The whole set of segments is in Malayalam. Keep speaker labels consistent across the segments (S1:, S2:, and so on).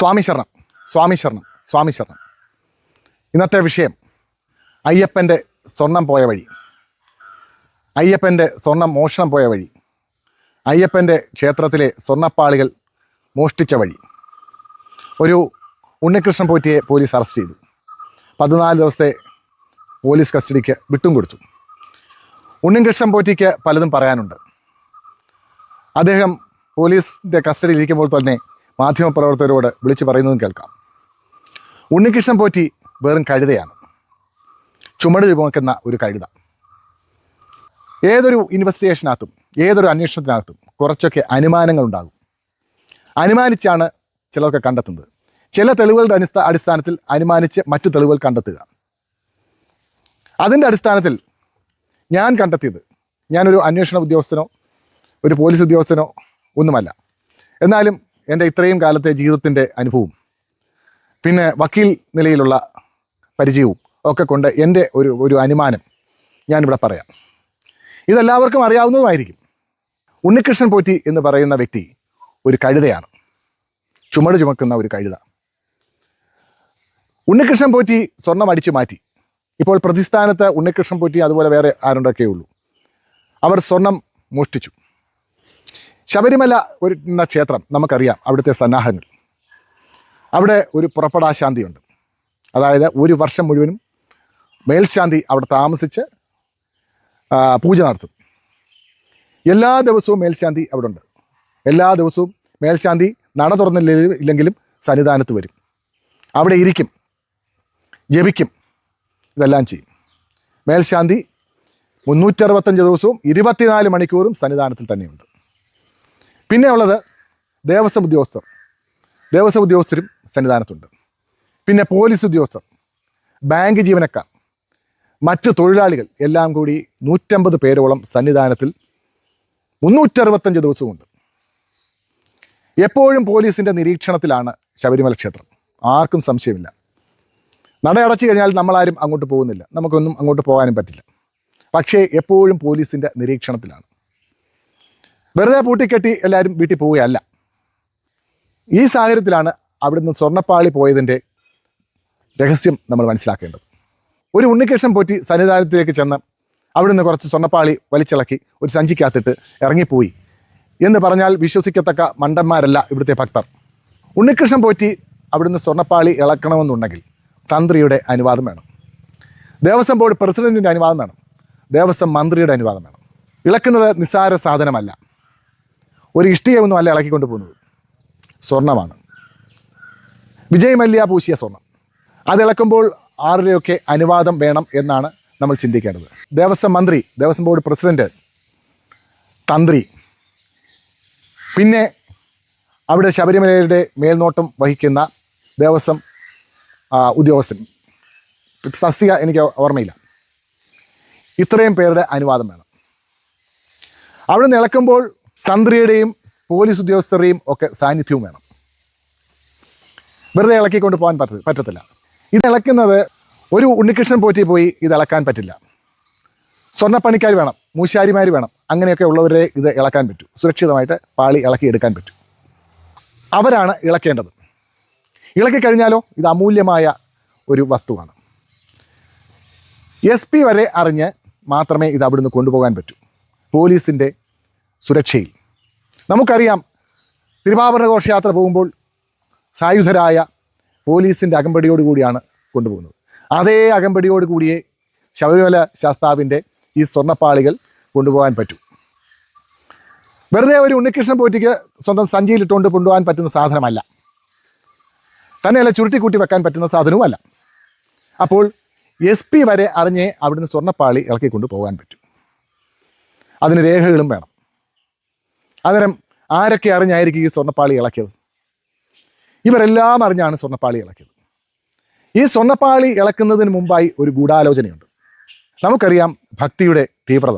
S1: സ്വാമി ശരണം, സ്വാമി ശരണം, സ്വാമി ശരണം. ഇന്നത്തെ വിഷയം അയ്യപ്പൻ്റെ സ്വർണം പോയ വഴി, അയ്യപ്പൻ്റെ സ്വർണം മോഷണം പോയ വഴി, അയ്യപ്പൻ്റെ ക്ഷേത്രത്തിലെ സ്വർണ്ണപ്പാളികൾ മോഷ്ടിച്ച വഴി. ഒരു ഉണ്ണികൃഷ്ണൻ പോറ്റിയെ പോലീസ് അറസ്റ്റ് ചെയ്തു. 14 ദിവസത്തെ പോലീസ് കസ്റ്റഡിക്ക് വിട്ടും കൊടുത്തു. ഉണ്ണികൃഷ്ണൻ പോറ്റിക്ക് പലതും പറയാനുണ്ട്. അദ്ദേഹം പോലീസിൻ്റെ കസ്റ്റഡിയിൽ ഇരിക്കുമ്പോൾ തന്നെ മാധ്യമപ്രവർത്തകരോട് വിളിച്ചു പറയുന്നതും കേൾക്കാം. ഉണ്ണികൃഷ്ണൻ പോറ്റി വെറും കഴുതയാണ്, ചുമട് ചുമക്കുന്ന ഒരു കഴുത. ഏതൊരു ഇൻവെസ്റ്റിഗേഷനകത്തും ഏതൊരു അന്വേഷണത്തിനകത്തും കുറച്ചൊക്കെ അനുമാനങ്ങളുണ്ടാകും. അനുമാനിച്ചാണ് ചിലർക്ക് കണ്ടെത്തുന്നത്. ചില തെളിവുകളുടെ അടിസ്ഥാനത്തിൽ അനുമാനിച്ച് മറ്റു തെളിവുകൾ കണ്ടെത്തുക. അതിൻ്റെ അടിസ്ഥാനത്തിൽ ഞാൻ കണ്ടെത്തിയത്, ഞാനൊരു അന്വേഷണ ഉദ്യോഗസ്ഥനോ ഒരു പോലീസ് ഉദ്യോഗസ്ഥനോ ഒന്നുമല്ല. എന്നാലും എൻ്റെ ഇത്രയും കാലത്തെ ജീവിതത്തിൻ്റെ അനുഭവവും പിന്നെ വക്കീൽ നിലയിലുള്ള പരിചയവും ഒക്കെ കൊണ്ട് എൻ്റെ ഒരു അനുമാനം ഞാനിവിടെ പറയാം. ഇതെല്ലാവർക്കും അറിയാവുന്നതുമായിരിക്കും. ഉണ്ണികൃഷ്ണൻ പോറ്റി എന്ന് പറയുന്ന വ്യക്തി ഒരു കഴുതയാണ്, ചുമട് ചുമക്കുന്ന ഒരു കഴുത. ഉണ്ണികൃഷ്ണൻ പോറ്റി സ്വർണം അടിച്ചു മാറ്റി. ഇപ്പോൾ പ്രതിസ്ഥാനത്ത് ഉണ്ണികൃഷ്ണൻ പോറ്റി അതുപോലെ വേറെ ആരുണ്ടൊക്കെ ഉള്ളൂ. അവർ സ്വർണം മോഷ്ടിച്ചു. ശബരിമല എന്ന ക്ഷേത്രം നമുക്കറിയാം, അവിടുത്തെ സന്നാഹങ്ങൾ. അവിടെ ഒരു പുറപ്പെടാശാന്തിയുണ്ട്. അതായത് ഒരു വർഷം മുഴുവനും മേൽശാന്തി അവിടെ താമസിച്ച് പൂജ നടത്തും. എല്ലാ ദിവസവും മേൽശാന്തി അവിടെ ഉണ്ട്. എല്ലാ ദിവസവും മേൽശാന്തി നട തുറന്നില്ലെങ്കിലും സന്നിധാനത്ത് വരും. അവിടെ ഇരിക്കും, ജപിക്കും, ഇതെല്ലാം ചെയ്യും. മേൽശാന്തി 365 ദിവസവും 24 മണിക്കൂറും സന്നിധാനത്തിൽ തന്നെയുണ്ട്. പിന്നെ ഉള്ളത് ദേവസ്വം ഉദ്യോഗസ്ഥർ. ദേവസ്വം ഉദ്യോഗസ്ഥരും സന്നിധാനത്തുണ്ട്. പിന്നെ പോലീസ് ഉദ്യോഗസ്ഥർ, ബാങ്ക് ജീവനക്കാർ, മറ്റു തൊഴിലാളികൾ എല്ലാം കൂടി 150 പേരോളം സന്നിധാനത്തിൽ 365 ദിവസവുമുണ്ട്. എപ്പോഴും പോലീസിൻ്റെ നിരീക്ഷണത്തിലാണ് ശബരിമല ക്ഷേത്രം. ആർക്കും സംശയമില്ല. നട അടച്ചു കഴിഞ്ഞാൽ നമ്മളാരും അങ്ങോട്ട് പോകുന്നില്ല, നമുക്കൊന്നും അങ്ങോട്ട് പോകാനും പറ്റില്ല. പക്ഷേ എപ്പോഴും പോലീസിൻ്റെ നിരീക്ഷണത്തിലാണ്. വെറുതെ പൂട്ടിക്കെട്ടി എല്ലാവരും വീട്ടിൽ പോവുകയല്ല. ഈ സാഹചര്യത്തിലാണ് അവിടുന്ന് സ്വർണ്ണപ്പാളി പോയതിൻ്റെ രഹസ്യം നമ്മൾ മനസ്സിലാക്കേണ്ടത്. ഒരു ഉണ്ണികൃഷ്ണൻ പോറ്റി സന്നിധാനത്തിലേക്ക് ചെന്ന് അവിടുന്ന് കുറച്ച് സ്വർണ്ണപ്പാളി വലിച്ചിളക്കി ഒരു സഞ്ചിക്കകത്തിട്ട് ഇറങ്ങിപ്പോയി എന്ന് പറഞ്ഞാൽ വിശ്വസിക്കത്തക്ക മണ്ടന്മാരല്ല ഇവിടുത്തെ ഭക്തർ. ഉണ്ണികൃഷ്ണൻ പോറ്റി അവിടുന്ന് സ്വർണ്ണപ്പാളി ഇളക്കണമെന്നുണ്ടെങ്കിൽ തന്ത്രിയുടെ അനുവാദം വേണം, ദേവസ്വം ബോർഡ് പ്രസിഡൻറ്റിൻ്റെ അനുവാദം വേണം, ദേവസ്വം മന്ത്രിയുടെ അനുവാദം വേണം. ഇളക്കുന്നത് നിസ്സാര സാധനമല്ല. ഒരു ഇഷ്ടികയൊന്നും അല്ല ഇളക്കിക്കൊണ്ട് പോകുന്നത്, സ്വർണ്ണമാണ്. വിജയ് മല്യ പൂശിയ സ്വർണം. അതിളക്കുമ്പോൾ ആരുടെയൊക്കെ അനുവാദം വേണം എന്നാണ് നമ്മൾ ചിന്തിക്കേണ്ടത്. ദേവസ്വം മന്ത്രി, ദേവസ്വം ബോർഡ് പ്രസിഡൻറ്റ്, തന്ത്രി, പിന്നെ അവിടെ ശബരിമലയുടെ മേൽനോട്ടം വഹിക്കുന്ന ദേവസ്വം ഉദ്യോഗസ്ഥൻ, തസ്തിക എനിക്ക് ഓർമ്മയില്ല. ഇത്രയും പേരുടെ അനുവാദം വേണം. അവിടെ നിന്ന് ഇളക്കുമ്പോൾ തന്ത്രിയുടെയും പോലീസ് ഉദ്യോഗസ്ഥരുടെയും ഒക്കെ സാന്നിധ്യവും വേണം. വെറുതെ ഇളക്കിക്കൊണ്ട് പോകാൻ പറ്റത്തില്ല. ഇത് ഇളക്കുന്നത് ഒരു ഉണ്ണികൃഷ്ണൻ പോറ്റി പോയി ഇത് ഇളക്കാൻ പറ്റില്ല. സ്വർണ്ണപ്പണിക്കാർ വേണം, മൂശാരിമാർ വേണം. അങ്ങനെയൊക്കെ ഉള്ളവരെ ഇത് ഇളക്കാൻ പറ്റൂ, സുരക്ഷിതമായിട്ട് പാളി ഇളക്കിയെടുക്കാൻ പറ്റും. അവരാണ് ഇളക്കേണ്ടത്. ഇളക്കിക്കഴിഞ്ഞാലോ ഇത് അമൂല്യമായ ഒരു വസ്തുവാണ്. SP വരെ അറിഞ്ഞ് മാത്രമേ ഇത് അവിടുന്ന് കൊണ്ടുപോകാൻ പറ്റൂ, പോലീസിൻ്റെ സുരക്ഷയിൽ. നമുക്കറിയാം, തിരുവാഭരണ ഘോഷയാത്ര പോകുമ്പോൾ സായുധരായ പോലീസിൻ്റെ അകമ്പടിയോട് കൂടിയാണ് കൊണ്ടുപോകുന്നത്. അതേ അകമ്പടിയോട് കൂടിയേ ശബരിമല ശാസ്താവിൻ്റെ ഈ സ്വർണ്ണപ്പാളികൾ കൊണ്ടുപോകാൻ പറ്റൂ. വെറുതെ ഒരു ഉണ്ണികൃഷ്ണൻ പോറ്റിക്ക് സ്വന്തം സഞ്ചിയിലിട്ടുകൊണ്ട് കൊണ്ടുപോകാൻ പറ്റുന്ന സാധനമല്ല, തന്നെയല്ല ചുരുട്ടിക്കൂട്ടി വെക്കാൻ പറ്റുന്ന സാധനവുമല്ല. അപ്പോൾ SP വരെ അറിഞ്ഞേ അവിടുന്ന് സ്വർണ്ണപ്പാളി ഇളക്കിക്കൊണ്ട് പോകാൻ പറ്റും. അതിന് രേഖകളും വേണം. അന്നേരം ആരൊക്കെ അറിഞ്ഞായിരിക്കും ഈ സ്വർണ്ണപ്പാളി ഇളക്കിയത്? ഇവരെല്ലാം അറിഞ്ഞാണ് സ്വർണ്ണപ്പാളി ഇളക്കിയത്. ഈ സ്വർണ്ണപ്പാളി ഇളക്കുന്നതിന് മുമ്പായി ഒരു ഗൂഢാലോചനയുണ്ട്. നമുക്കറിയാം ഭക്തിയുടെ തീവ്രത.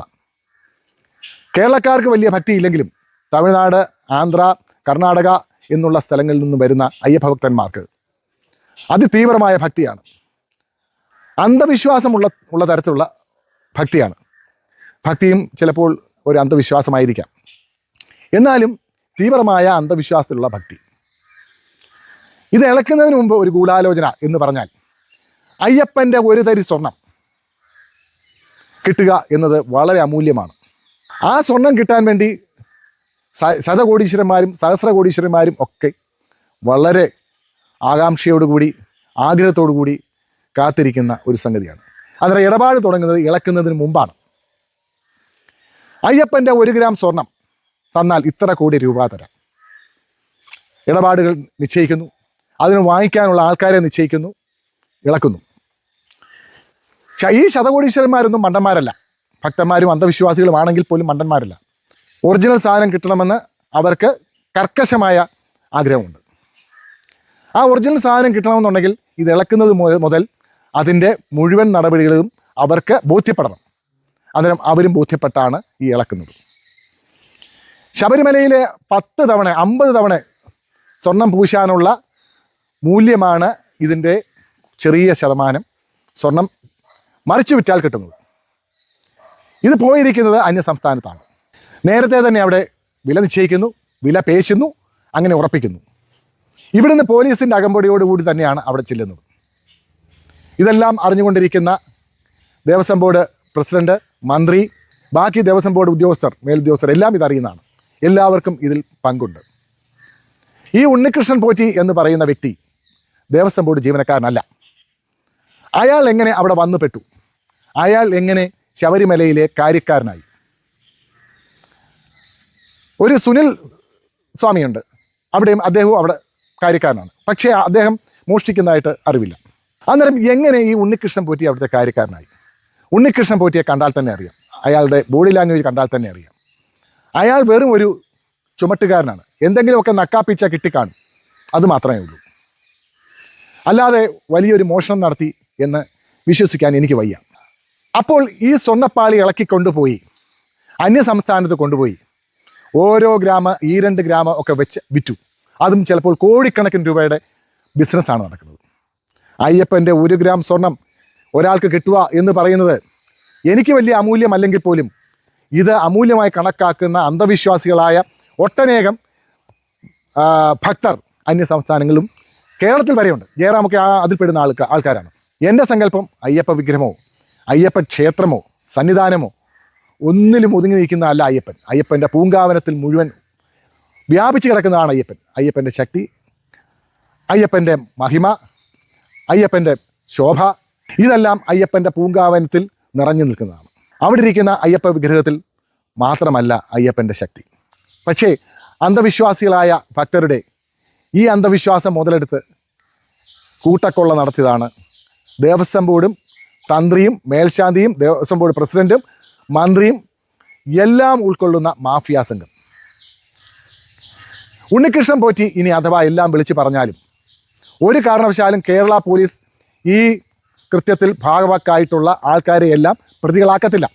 S1: കേരളക്കാർക്ക് വലിയ ഭക്തി ഇല്ലെങ്കിലും തമിഴ്നാട്, ആന്ധ്ര, കർണാടക എന്നുള്ള സ്ഥലങ്ങളിൽ നിന്നും വരുന്ന അയ്യപ്പഭക്തന്മാർക്ക് അതിതീവ്രമായ ഭക്തിയാണ്. അന്ധവിശ്വാസമുള്ള തരത്തിലുള്ള ഭക്തിയാണ്. ഭക്തിയും ചിലപ്പോൾ ഒരു അന്ധവിശ്വാസമായിരിക്കാം, എന്നാലും തീവ്രമായ അന്ധവിശ്വാസത്തിലുള്ള ഭക്തി. ഇത് ഇളക്കുന്നതിന് മുമ്പ് ഒരു ഗൂഢാലോചന എന്ന് പറഞ്ഞാൽ അയ്യപ്പൻ്റെ ഒരു തരി സ്വർണം കിട്ടുക എന്നത് വളരെ അമൂല്യമാണ്. ആ സ്വർണം കിട്ടാൻ വേണ്ടി ശതകോടീശ്വരന്മാരും സഹസ്രകോടീശ്വരന്മാരും ഒക്കെ വളരെ ആകാംക്ഷയോടുകൂടി ആഗ്രഹത്തോടു കൂടി കാത്തിരിക്കുന്ന ഒരു സംഗതിയാണ്. അതിന് ഇടപാട് തുടങ്ങുന്നത് ഇളക്കുന്നതിന് മുമ്പാണ്. അയ്യപ്പൻ്റെ 1 ഗ്രാം സ്വർണം തന്നാൽ ഇത്ര കോടി രൂപ തരാം. ഇടപാടുകൾ നിശ്ചയിക്കുന്നു, അതിന് വാങ്ങിക്കാനുള്ള ആൾക്കാരെ നിശ്ചയിക്കുന്നു, ഇളക്കുന്നു. ഈ ശതകോടീശ്വരന്മാരൊന്നും മണ്ടന്മാരല്ല. ഭക്തന്മാരും അന്ധവിശ്വാസികളുമാണെങ്കിൽ പോലും മണ്ടന്മാരല്ല. ഒറിജിനൽ സാധനം കിട്ടണമെന്ന് അവർക്ക് കർക്കശമായ ആഗ്രഹമുണ്ട്. ആ ഒറിജിനൽ സാധനം കിട്ടണമെന്നുണ്ടെങ്കിൽ ഇത് ഇളക്കുന്നത് മുതൽ അതിൻ്റെ മുഴുവൻ നടപടികളും അവർക്ക് ബോധ്യപ്പെടണം. അന്നേരം അവരും ബോധ്യപ്പെട്ടാണ് ഈ ഇളക്കുന്നത്. ശബരിമലയിലെ 10 തവണ 50 തവണ സ്വർണം പൂശാനുള്ള മൂല്യമാണ് ഇതിൻ്റെ ചെറിയ ശതമാനം സ്വർണം മറിച്ചു വിറ്റാൽ കിട്ടുന്നത്. ഇത് പോയിരിക്കുന്നത് അന്യസംസ്ഥാനത്താണ്. നേരത്തെ തന്നെ അവിടെ വില നിശ്ചയിക്കുന്നു, വില പേശുന്നു, അങ്ങനെ ഉറപ്പിക്കുന്നു. ഇവിടുന്ന് പോലീസിൻ്റെ അകമ്പടിയോടുകൂടി തന്നെയാണ് അവിടെ ചെല്ലുന്നത്. ഇതെല്ലാം അറിഞ്ഞുകൊണ്ടിരിക്കുന്ന ദേവസ്വം ബോർഡ് പ്രസിഡന്റ്, മന്ത്രി, ബാക്കി ദേവസ്വം ബോർഡ് ഉദ്യോഗസ്ഥർ, മേലുദ്യോഗസ്ഥർ എല്ലാം ഇതറിയുന്നതാണ്. എല്ലാവർക്കും ഇതിൽ പങ്കുണ്ട്. ഈ ഉണ്ണികൃഷ്ണൻ പോറ്റി എന്ന് പറയുന്ന വ്യക്തി ദേവസ്വം ബോർഡ് ജീവനക്കാരനല്ല. അയാൾ എങ്ങനെ അവിടെ വന്നു പെട്ടു? അയാൾ എങ്ങനെ ശബരിമലയിലെ കാര്യക്കാരനായി? ഒരു സുനിൽ സ്വാമിയുണ്ട്, അവിടെയും അദ്ദേഹവും അവിടെ കാര്യക്കാരനാണ്. പക്ഷേ അദ്ദേഹം മോഷ്ടിക്കുന്നതായിട്ട് അറിവില്ല. അന്നേരം എങ്ങനെ ഈ ഉണ്ണികൃഷ്ണൻ പോറ്റി അവിടുത്തെ കാര്യക്കാരനായി? ഉണ്ണികൃഷ്ണൻ പോറ്റിയെ കണ്ടാൽ തന്നെ അറിയാം, അയാളുടെ ബോഡി ലാംഗ്വേജ് കണ്ടാൽ തന്നെ അറിയാം. അയാൾ വെറും ഒരു ചുമട്ടുകാരനാണ്. എന്തെങ്കിലുമൊക്കെ നക്കാപ്പിച്ച കിട്ടിക്കാണും, അത് മാത്രമേ ഉള്ളൂ. അല്ലാതെ വലിയൊരു മോഷണം നടത്തി എന്ന് വിശ്വസിക്കാൻ എനിക്ക് വയ്യ. അപ്പോൾ ഈ സ്വർണ്ണപ്പാളി ഇളക്കിക്കൊണ്ടുപോയി അന്യസംസ്ഥാനത്ത് കൊണ്ടുപോയി ഓരോ ഗ്രാമ 2 ഗ്രാമ ഒക്കെ വെച്ച് വിറ്റു. അതും ചിലപ്പോൾ കോടിക്കണക്കിന് രൂപയുടെ ബിസിനസ്സാണ് നടക്കുന്നത്. അയ്യപ്പൻ്റെ 1 ഗ്രാം സ്വർണം ഒരാൾക്ക് കിട്ടുക എന്ന് പറയുന്നത് എനിക്ക് വലിയ അമൂല്യമല്ലെങ്കിൽ പോലും ഇത് അമൂല്യമായി കണക്കാക്കുന്ന അന്ധവിശ്വാസികളായ ഒട്ടനേകം ഭക്തർ അന്യസംസ്ഥാനങ്ങളിലും കേരളത്തിൽ വരെയുണ്ട്. ജയറാമൊക്കെ അതിൽപ്പെടുന്ന ആൾക്കാരാണ്. എൻ്റെ സങ്കല്പം അയ്യപ്പ വിഗ്രഹമോ അയ്യപ്പ ക്ഷേത്രമോ സന്നിധാനമോ ഒന്നിലും ഒതുങ്ങി നിൽക്കുന്ന അല്ല അയ്യപ്പൻ. അയ്യപ്പൻ്റെ പൂങ്കാവനത്തിൽ മുഴുവൻ വ്യാപിച്ചു കിടക്കുന്നതാണ് അയ്യപ്പൻ. അയ്യപ്പൻ്റെ ശക്തി, അയ്യപ്പൻ്റെ മഹിമ, അയ്യപ്പൻ്റെ ശോഭ, ഇതെല്ലാം അയ്യപ്പൻ്റെ പൂങ്കാവനത്തിൽ നിറഞ്ഞു നിൽക്കുന്നതാണ്. അവിടെ ഇരിക്കുന്ന അയ്യപ്പ വിഗ്രഹത്തിൽ മാത്രമല്ല അയ്യപ്പൻ്റെ ശക്തി. പക്ഷേ അന്ധവിശ്വാസികളായ ഭക്തരുടെ ഈ അന്ധവിശ്വാസം മുതലെടുത്ത് കൂട്ടക്കൊള്ള നടത്തിയതാണ് ദേവസ്വം ബോർഡും തന്ത്രിയും മേൽശാന്തിയും ദേവസ്വം ബോർഡ് പ്രസിഡന്റും മന്ത്രിയും എല്ലാം ഉൾക്കൊള്ളുന്ന മാഫിയ സംഘം. ഉണ്ണികൃഷ്ണൻ പോറ്റി ഇനി അഥവാ എല്ലാം വിളിച്ചു പറഞ്ഞാലും ഒരു കാരണവശാലും കേരള പോലീസ് ഈ കൃത്യത്തിൽ ഭാഗവാക്കായിട്ടുള്ള ആൾക്കാരെ എല്ലാം പ്രതികളാക്കത്തില്ല.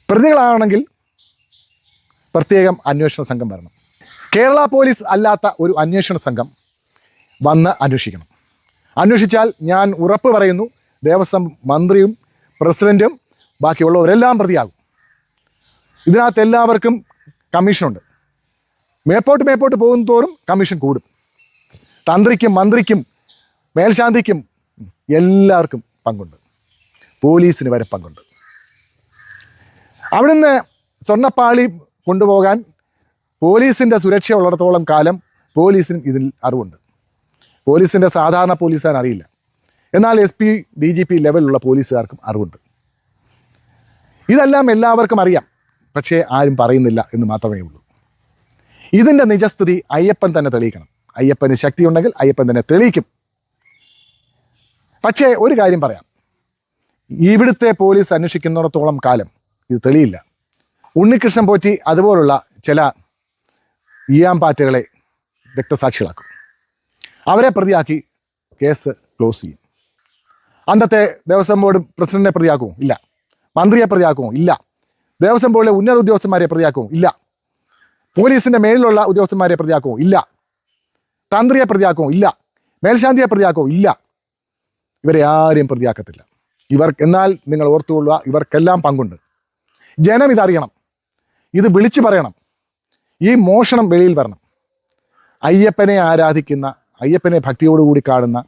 S1: പ്രതികളാണെങ്കിൽ പ്രത്യേകം അന്വേഷണ സംഘം വരണം. കേരള പോലീസ് അല്ലാത്ത ഒരു അന്വേഷണ സംഘം വന്ന് അന്വേഷിക്കണം. അന്വേഷിച്ചാൽ ഞാൻ ഉറപ്പ് പറയുന്നു, ദേവസ്വം മന്ത്രിയും പ്രസിഡൻറ്റും ബാക്കിയുള്ളവരെല്ലാം പ്രതിയാകും. ഇതിനകത്ത് എല്ലാവർക്കും കമ്മീഷനുണ്ട്. മേപ്പോട്ട് പോകും തോറും കമ്മീഷൻ കൂടും. തന്ത്രിക്കും മന്ത്രിക്കും മേൽശാന്തിക്കും എല്ലാവർക്കും പങ്കുണ്ട്. പോലീസിന് വരെ പങ്കുണ്ട്. അവിടുന്ന് സ്വർണ്ണപ്പാളി കൊണ്ടുപോകാൻ പോലീസിൻ്റെ സുരക്ഷ ഉള്ളിടത്തോളം കാലം പോലീസിനും ഇതിൽ അറിവുണ്ട്. പോലീസിൻ്റെ സാധാരണ പോലീസുകാരൻ അറിയില്ല. എന്നാൽ SP DGP ലെവലുള്ള പോലീസുകാർക്കും അറിവുണ്ട്. ഇതെല്ലാം എല്ലാവർക്കും അറിയാം. പക്ഷേ ആരും പറയുന്നില്ല എന്ന് മാത്രമേ ഉള്ളൂ. ഇതിൻ്റെ നിജസ്ഥിതി അയ്യപ്പൻ തന്നെ തെളിയിക്കണം. അയ്യപ്പന് ശക്തിയുണ്ടെങ്കിൽ അയ്യപ്പൻ തന്നെ തെളിയിക്കും. പക്ഷേ ഒരു കാര്യം പറയാം, ഇവിടുത്തെ പോലീസ് അന്വേഷിക്കുന്നിടത്തോളം കാലം ഇത് തെളിയില്ല. ഉണ്ണികൃഷ്ണൻ പോറ്റി അതുപോലുള്ള ചില ഈയാമ്പാറ്റകളെ രക്തസാക്ഷികളാക്കും. അവരെ പ്രതിയാക്കി കേസ് ക്ലോസ് ചെയ്യും. അന്നത്തെ ദേവസ്വം ബോർഡ് പ്രസിഡന്റിനെ പ്രതിയാക്കുമോ? ഇല്ല. മന്ത്രിയെ പ്രതിയാക്കുമോ? ഇല്ല. ദേവസ്വം ബോർഡിലെ ഉന്നത ഉദ്യോഗസ്ഥന്മാരെ പ്രതിയാക്കുമോ? ഇല്ല. പോലീസിൻ്റെ മേലിലുള്ള ഉദ്യോഗസ്ഥന്മാരെ പ്രതിയാക്കുമോ? ഇല്ല. തന്ത്രിയെ പ്രതിയാക്കുമോ? ഇല്ല. മേൽശാന്തിയെ പ്രതിയാക്കുമോ? ഇല്ല. ഇവരെ ആരെയും പ്രതിയാക്കത്തില്ല. എന്നാൽ നിങ്ങൾ ഓർത്തുകൊള്ളുക, ഇവർക്കെല്ലാം പങ്കുണ്ട്. ജനം ഇതറിയണം, ഇത് വിളിച്ചു പറയണം. ഈ മോഷണം വെളിയിൽ വരണം. അയ്യപ്പനെ ആരാധിക്കുന്ന അയ്യപ്പനെ ഭക്തിയോടുകൂടി കാണുന്ന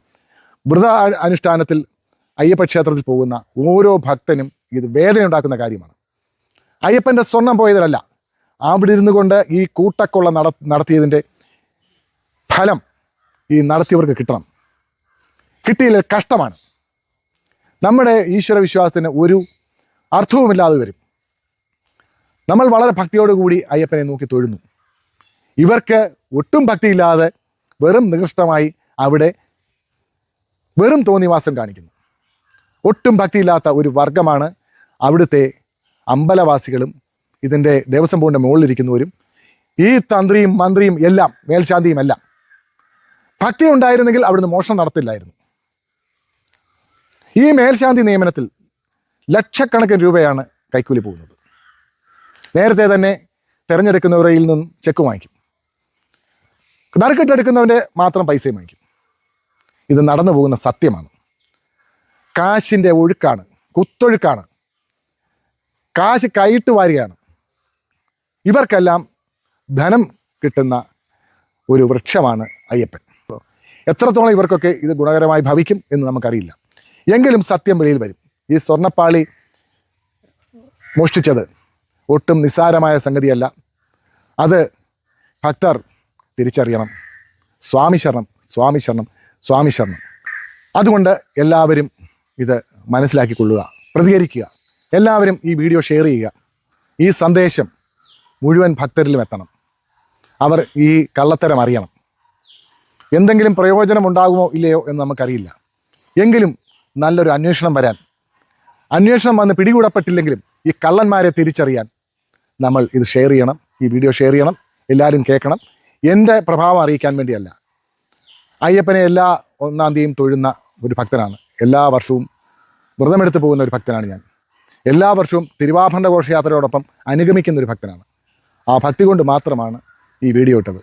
S1: വ്രത അനുഷ്ഠാനത്തിൽ അയ്യപ്പ ക്ഷേത്രത്തിൽ പോകുന്ന ഓരോ ഭക്തനും ഇത് വേദന ഉണ്ടാക്കുന്ന കാര്യമാണ്. അയ്യപ്പൻ്റെ സ്വർണം പോയതിലല്ല, അവിടെ ഇരുന്നു കൊണ്ട് ഈ കൂട്ടക്കൊള്ള നടത്തിയതിൻ്റെ ഫലം ഈ നടത്തിയവർക്ക് കിട്ടണം. കിട്ടിയില്ല കഷ്ടമാണ്. നമ്മുടെ ഈശ്വര വിശ്വാസത്തിന് ഒരു അർത്ഥവുമില്ലാതെ വരും. നമ്മൾ വളരെ ഭക്തിയോടുകൂടി അയ്യപ്പനെ നോക്കി തൊഴുന്നു. ഇവർക്ക് ഒട്ടും ഭക്തിയില്ലാതെ വെറും നികൃഷ്ടമായി അവിടെ വെറും തോന്നിവാസം കാണിക്കുന്നു. ഒട്ടും ഭക്തിയില്ലാത്ത ഒരു വർഗമാണ് അവിടുത്തെ അമ്പലവാസികളും ഇതിൻ്റെ ദേവസ്വം ബോർഡിൻ്റെ മുകളിലിരിക്കുന്നവരും ഈ തന്ത്രിയും മന്ത്രിയും എല്ലാം മേൽശാന്തിയും എല്ലാം. ഭക്തി ഉണ്ടായിരുന്നെങ്കിൽ അവിടുന്ന് മോഷണം നടത്തില്ലായിരുന്നു. ഈ മേൽശാന്തി നിയമനത്തിൽ ലക്ഷക്കണക്കിന് രൂപയാണ് കൈക്കൂലി പോകുന്നത്. നേരത്തെ തന്നെ തിരഞ്ഞെടുക്കുന്നവരിൽ നിന്നും ചെക്ക് വാങ്ങിക്കും. നറുക്കിട്ടെടുക്കുന്നവൻ്റെ മാത്രം പൈസയും വാങ്ങിക്കും. ഇത് നടന്നു പോകുന്ന സത്യമാണ്. കാശിൻ്റെ ഒഴുക്കാണ്, കുത്തൊഴുക്കാണ്. കാശ് കൈയിട്ട് വാരുകയാണ്. ഇവർക്കെല്ലാം ധനം കിട്ടുന്ന ഒരു വൃക്ഷമാണ് അയ്യപ്പൻ. എത്രത്തോളം ഇവർക്കൊക്കെ ഇത് ഗുണകരമായി ഭവിക്കും എന്ന് നമുക്കറിയില്ല. എങ്കിലും സത്യം വെളിയിൽ വരും. ഈ സ്വർണ്ണപ്പാളി മോഷ്ടിച്ചത് ഒട്ടും നിസ്സാരമായ സംഗതിയല്ല. അത് ഭക്തർ തിരിച്ചറിയണം. സ്വാമി ശരണം, സ്വാമി ശരണം, സ്വാമി ശരണം. അതുകൊണ്ട് എല്ലാവരും ഇത് മനസ്സിലാക്കിക്കൊള്ളുക, പ്രതികരിക്കുക. എല്ലാവരും ഈ വീഡിയോ ഷെയർ ചെയ്യുക. ഈ സന്ദേശം മുഴുവൻ ഭക്തരിലും എത്തണം. അവർ ഈ കള്ളത്തരം അറിയണം. എന്തെങ്കിലും പ്രയോജനം ഉണ്ടാകുമോ ഇല്ലയോ എന്ന് നമുക്കറിയില്ല. എങ്കിലും നല്ലൊരു അന്വേഷണം വരാൻ, അന്വേഷണം വന്ന് പിടികൂടപ്പെട്ടില്ലെങ്കിലും ഈ കള്ളന്മാരെ തിരിച്ചറിയാൻ നമ്മൾ ഇത് ഷെയർ ചെയ്യണം. ഈ വീഡിയോ ഷെയർ ചെയ്യണം. എല്ലാവരും കേൾക്കണം. എൻ്റെ പ്രഭാവം അറിയിക്കാൻ വേണ്ടിയല്ല. അയ്യപ്പനെ എല്ലാ 1-ാം തീയതിയും തൊഴുന്ന ഒരു ഭക്തനാണ്. എല്ലാ വർഷവും വ്രതമെടുത്ത് പോകുന്ന ഒരു ഭക്തനാണ് ഞാൻ. എല്ലാ വർഷവും തിരുവാഭരണ ഘോഷയാത്രയോടൊപ്പം അനുഗമിക്കുന്ന ഒരു ഭക്തനാണ്. ആ ഭക്തി കൊണ്ട് മാത്രമാണ് ഈ വീഡിയോ ഇട്ടത്.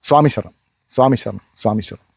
S1: സ്വാമി ശരണം, സ്വാമി ശരണം, സ്വാമി ശരണം.